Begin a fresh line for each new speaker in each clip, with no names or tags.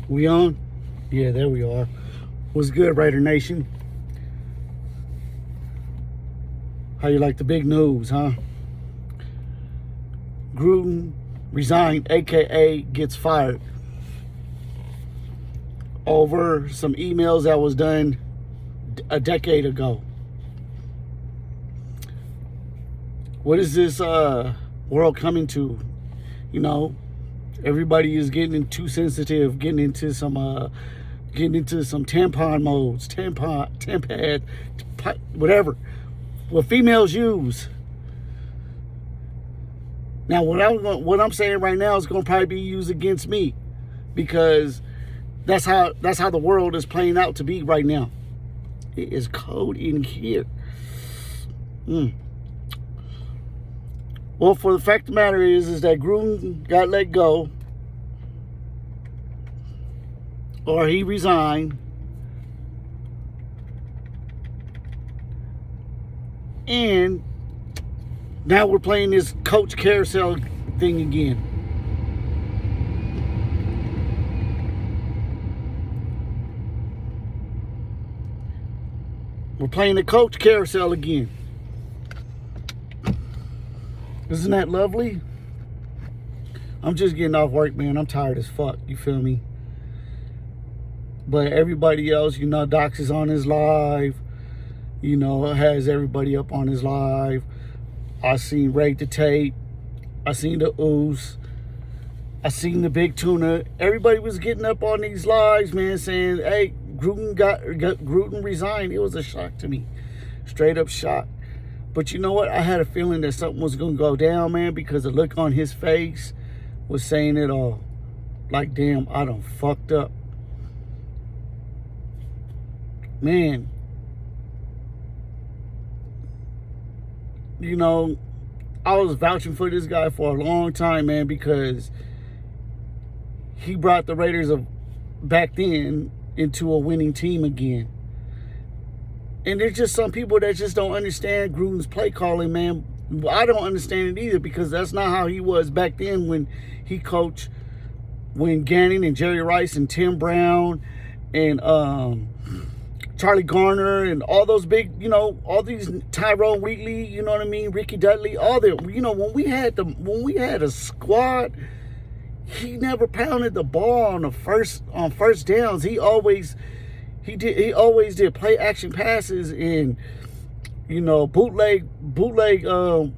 We on? Yeah, there we are. What's good, Raider Nation? How you like the big news, huh? Gruden resigned, aka gets fired, over some emails that was done a decade ago. What is this world coming to? You know, everybody is getting too sensitive, getting into some tampon modes, tampad, whatever, what females use. Now, what I'm saying right now is going to probably be used against me, because that's how the world is playing out to be right now. It is cold in here. Well, for the fact of the matter is that Gruden got let go, or he resigned, and now we're playing this coach carousel thing again. We're playing the coach carousel again. Isn't that lovely? I'm just getting off work, man. I'm tired as fuck. You feel me? But everybody else, you know, Docs is on his live. You know, has everybody up on his live. I seen Ray the Tape. I seen the Ooze. I seen the Big Tuna. Everybody was getting up on these lives, man, saying, hey, Gruden resigned. It was a shock to me. Straight up shock. But you know what? I had a feeling that something was going to go down, man, because the look on his face was saying it all. Like, damn, I done fucked up. Man. You know, I was vouching for this guy for a long time, man, because he brought the Raiders of back then into a winning team again. And there's just some people that just don't understand Gruden's play calling, man. I don't understand it either, because that's not how he was back then when he coached, when Gannon and Jerry Rice and Tim Brown and Charlie Garner and all those big, you know, all these Tyrone Wheatley, you know what I mean, Ricky Dudley, all them. You know, when we had a squad, he never pounded the ball on first downs. He always did play action passes and, you know, bootleg, a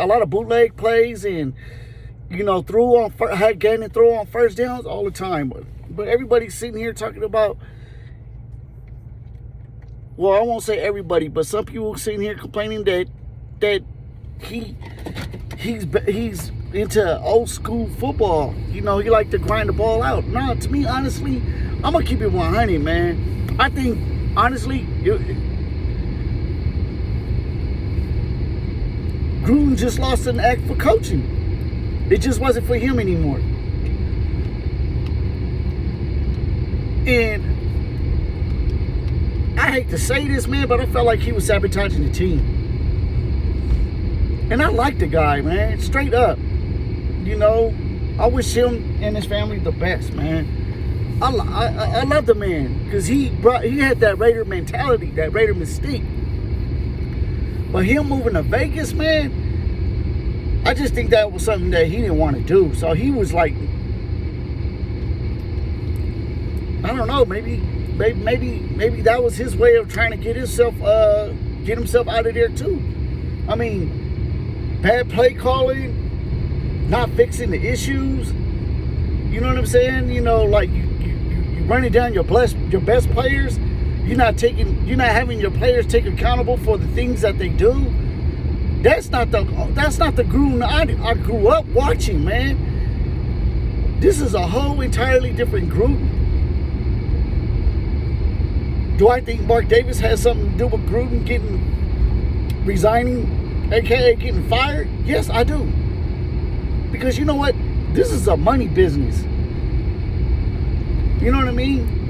lot of bootleg plays, and, you know, had Gannon throw on first downs all the time. But everybody's sitting here talking about, well, I won't say everybody, but some people sitting here complaining that he's into old school football. You know, he like to grind the ball out. No, to me, honestly, I'm going to keep it 100, man. I think, honestly, Gruden just lost an act for coaching. It just wasn't for him anymore. And I hate to say this, man, but I felt like he was sabotaging the team. And I like the guy, man, straight up. You know, I wish him and his family the best, man. I love the man, because he had that Raider mentality, that Raider mystique. But him moving to Vegas, man, I just think that was something that he didn't want to do. So he was like, I don't know, maybe that was his way of trying to get himself out of there too. I mean, bad play calling, not fixing the issues. You know what I'm saying? You know, like you running down your best players. You're not having your players take accountable for the things that they do. That's not the Gruden I grew up watching, man. This is a whole entirely different Gruden. Do I think Mark Davis has something to do with Gruden resigning, aka getting fired? Yes, I do. Because you know what? This is a money business. You know what I mean?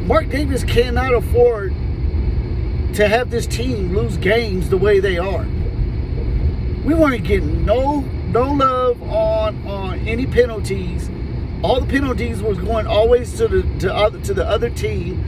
Mark Davis cannot afford to have this team lose games the way they are. We weren't getting no love on any penalties. All the penalties was going always to the other team.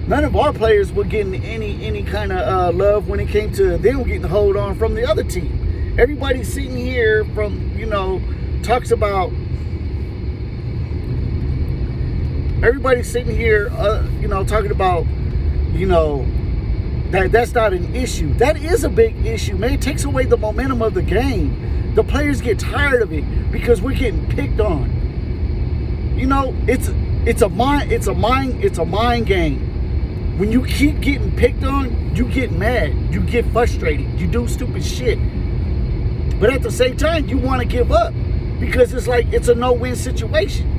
None of our players were getting any kind of love when it came to them getting the hold on from the other team. Everybody sitting here talks about. Everybody's sitting here, talking about, that's not an issue. That is a big issue, man. It takes away the momentum of the game. The players get tired of it because we're getting picked on. It's a mind game. When you keep getting picked on, you get mad, you get frustrated, you do stupid shit. But at the same time, you want to give up because it's like it's a no-win situation.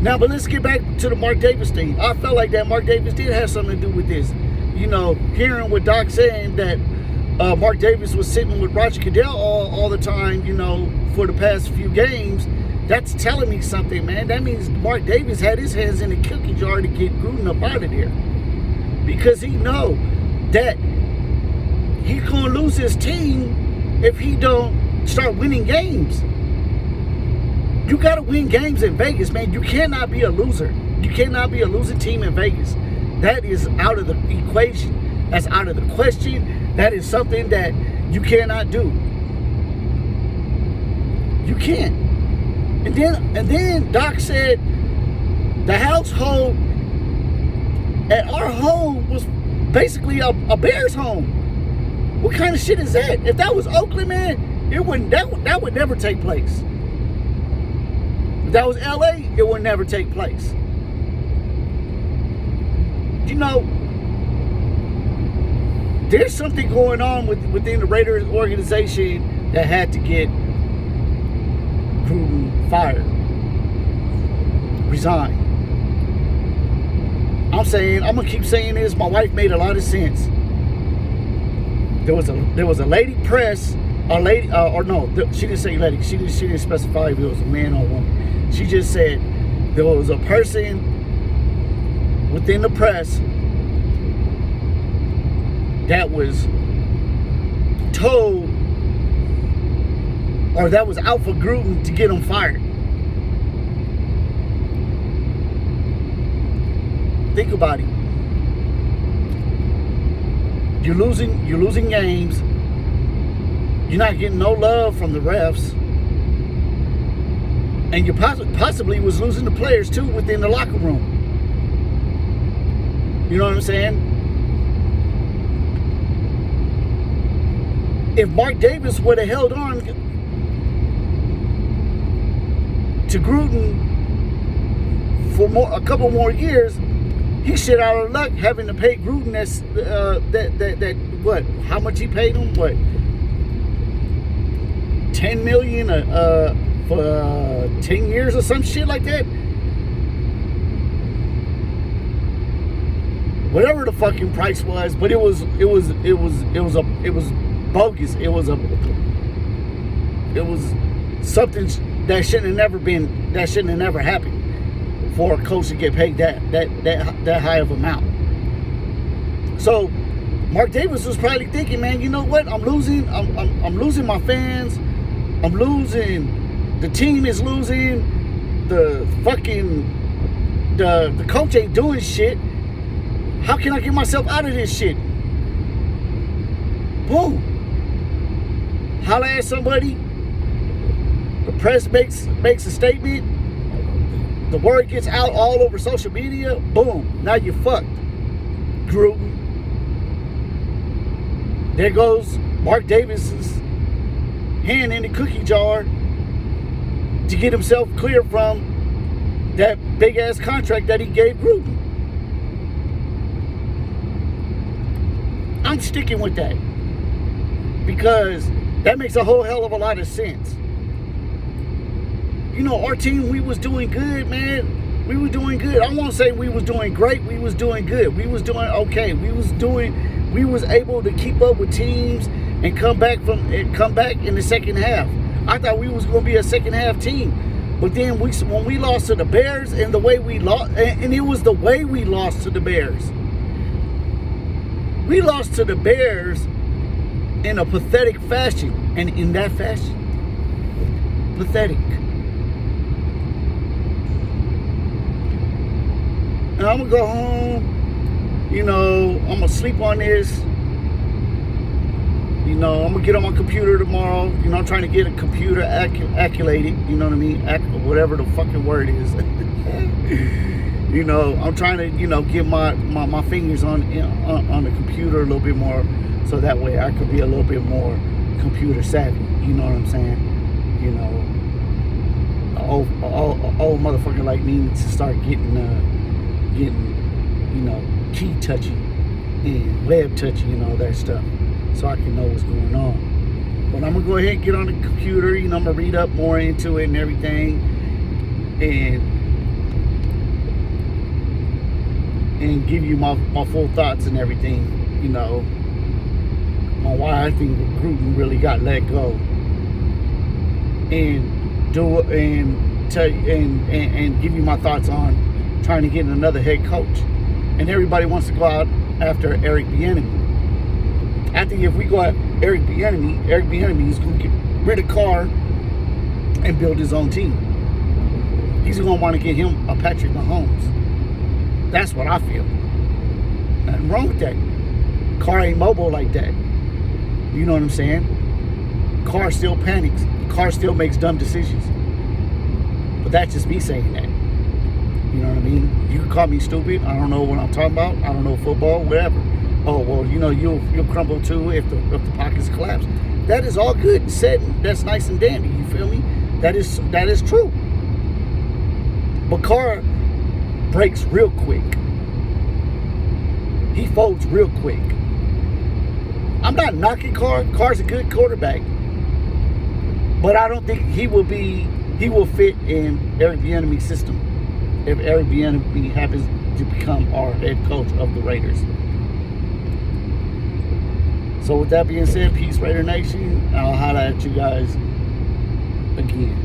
Now, but let's get back to the Mark Davis thing. I felt like that Mark Davis did have something to do with this. Hearing what Doc saying that Mark Davis was sitting with Roger Goodell all the time, for the past few games, that's telling me something, man. That means Mark Davis had his hands in the cookie jar to get Gruden up out of there. Because he know that he's going to lose his team if he don't start winning games. You got to win games in Vegas, man. You cannot be a loser. You cannot be a losing team in Vegas. That is out of the equation. That's out of the question. That is something that you cannot do. You can't. And then Doc said the household at our home was basically a Bears home. What kind of shit is that? If that was Oakland, man, that would never take place. If that was LA, it would never take place. There's something going on within the Raiders organization that had to get Gruden fired, resign. I'm gonna keep saying this. My wife made a lot of sense. There was a lady press, she didn't say lady. She didn't specify if it was a man or a woman. She just said there was a person within the press that was told or that was out for Gruden to get him fired. Think about it. You're losing games. You're not getting no love from the refs. And you possibly was losing the players too within the locker room. You know what I'm saying? If Mark Davis would have held on to Gruden for a couple more years, he shit out of luck having to pay Gruden that what? How much he paid him? What? $10 million for 10 years or some shit like that. Whatever the fucking price was, but it was bogus. It was something that shouldn't have never happened for a coach to get paid that high of amount. So Mark Davis was probably thinking, man, you know what? I'm losing my fans. I'm losing. The team is losing. The coach ain't doing shit. How can I get myself out of this shit? Boom. Holla at somebody. The press makes a statement. The word gets out all over social media. Boom. Now you're fucked. Gruden. There goes Mark Davis's hand in the cookie jar to get himself clear from that big ass contract that he gave Gruden. I'm sticking with that because that makes a whole hell of a lot of sense. Our team, we was doing good, man. We were doing good. I won't say we was doing great. We was doing good. We was doing okay. We was able to keep up with teams and come back in the second half. I thought we was going to be a second half team. But then when we lost to the Bears and the way we lost, and it was the way we lost to the Bears. We lost to the Bears in a pathetic fashion. And in that fashion, pathetic. Now I'm gonna go home. You know, I'm gonna sleep on this. You know, I'm gonna get on my computer tomorrow. You know, I'm trying to get a computer acculated. You know what I mean? Whatever the fucking word is. You know, I'm trying to, you know, get my fingers on the computer a little bit more, so that way I could be a little bit more computer savvy. You know what I'm saying? You know, old motherfucker like me needs to start getting, you know, key touchy and web touchy and all that stuff, so I can know what's going on. But I'm gonna go ahead and get on the computer. You know, I'm gonna read up more into it and everything, and give you my full thoughts and everything, you know, on why I think Gruden really got let go, and tell you and give you my thoughts on trying to get another head coach. And everybody wants to go out after Eric Bieniemy. I think if we go at Eric Bieniemy is going to get rid of Carr and build his own team. He's going to want to get him a Patrick Mahomes. That's what I feel. Nothing wrong with that. Carr ain't mobile like that. You know what I'm saying? Carr still panics. Carr still makes dumb decisions. But that's just me saying that. You know what I mean? You can call me stupid. I don't know what I'm talking about. I don't know football, whatever. Oh, well, you know, you'll crumble too if the pockets collapse. That is all good and said. That's nice and dandy. You feel me? That is true. But Carr breaks real quick. He folds real quick. I'm not knocking Carr. Carr's a good quarterback. But I don't think he will fit in Eric Bieniemy's system if Eric Bieniemy happens to become our head coach of the Raiders. So with that being said, peace, Raider Nation. I'll holler at you guys again.